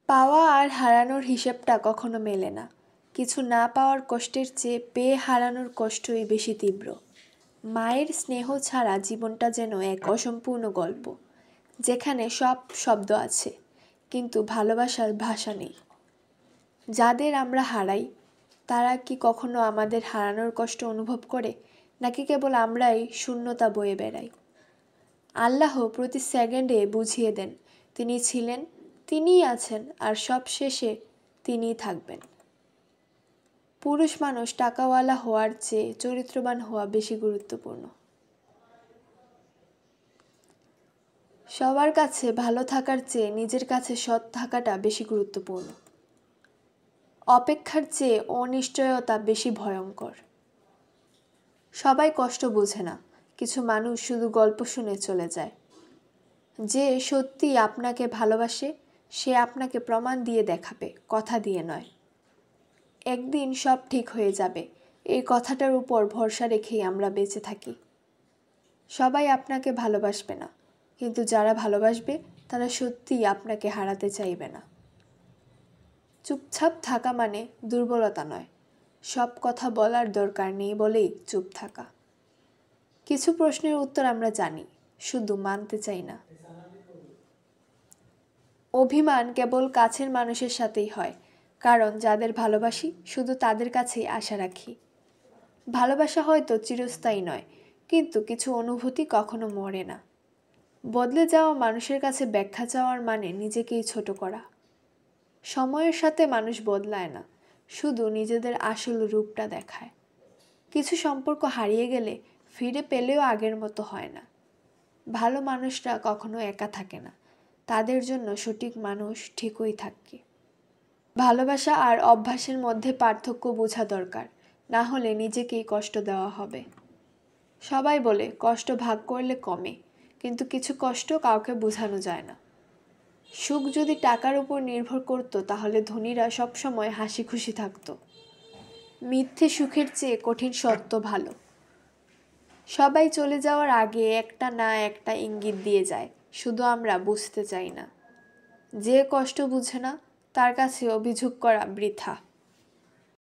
পাওয়া আর হারানোর হিসেবটা কখনো মেলে না। কিছু না পাওয়ার কষ্টের চেয়ে পেয়ে হারানোর কষ্টই বেশি তীব্র। মায়ের স্নেহ ছাড়া জীবনটা যেন এক অসম্পূর্ণ গল্প, যেখানে সব শব্দ আছে কিন্তু ভালোবাসার ভাষা নেই। যাদের আমরা হারাই তারা কি কখনো আমাদের হারানোর কষ্ট অনুভব করে, নাকি কেবল আমরাই শূন্যতা বয়ে বেড়াই? আল্লাহ প্রতি সেকেন্ডে বুঝিয়ে দেন তিনি ছিলেন, তিনিই আছেন, আর সব শেষে তিনিই থাকবেন। পুরুষ মানুষ টাকাওয়ালা হওয়ার চেয়ে চরিত্রবান হওয়া বেশি গুরুত্বপূর্ণ। সবার কাছে ভালো থাকার চেয়ে নিজের কাছে সৎ থাকাটা বেশি গুরুত্বপূর্ণ। অপেক্ষার চেয়ে অনিশ্চয়তা বেশি ভয়ঙ্কর। সবাই কষ্ট বোঝে না, কিছু মানুষ শুধু গল্প শুনে চলে যায়। যে সত্যি আপনাকে ভালোবাসে সে আপনাকে প্রমাণ দিয়ে দেখাবে, কথা দিয়ে নয়। একদিন সব ঠিক হয়ে যাবে, এই কথাটার উপর ভরসা রেখেই আমরা বেঁচে থাকি। সবাই আপনাকে ভালোবাসবে না, কিন্তু যারা ভালোবাসবে তারা সত্যিই আপনাকে হারাতে চাইবে না। চুপচাপ থাকা মানে দুর্বলতা নয়, সব কথা বলার দরকার নেই বলেই চুপ থাকা। কিছু প্রশ্নের উত্তর আমরা জানি, শুধু মানতে চাই না। অভিমান কেবল কাছের মানুষের সাথেই হয়, কারণ যাদের ভালোবাসি শুধু তাদের কাছেই আশা রাখি। ভালোবাসা হয়তো চিরস্থায়ী নয়, কিন্তু কিছু অনুভূতি কখনো মরে না। বদলে যাওয়া মানুষের কাছে ব্যাখ্যা চাওয়ার মানে নিজেকেই ছোট করা। সময়ের সাথে মানুষ বদলায় না, শুধু নিজেদের আসল রূপটা দেখায়। কিছু সম্পর্ক হারিয়ে গেলে ফিরে পেলেও আগের মতো হয় না। ভালো মানুষরা কখনো একা থাকে না, তাদের জন্য সঠিক মানুষ ঠিকই থাকে। ভালোবাসা আর অভ্যাসের মধ্যে পার্থক্য বোঝা দরকার, না হলে নিজেকেই কষ্ট দেওয়া হবে। সবাই বলে কষ্ট ভাগ করলে কমে, কিন্তু কিছু কষ্ট কাউকে বোঝানো যায় না। সুখ যদি টাকার উপর নির্ভর করত তাহলে ধনীরা সবসময় হাসি খুশি থাকতো। মিথ্যে সুখের চেয়ে কঠিন সত্য ভালো। সবাই চলে যাওয়ার আগে একটা না একটা ইঙ্গিত দিয়ে যায়, শুধু আমরা বুঝতে চাই না। যে কষ্ট বুঝে না তার কাছে অভিযোগ করা বৃথা।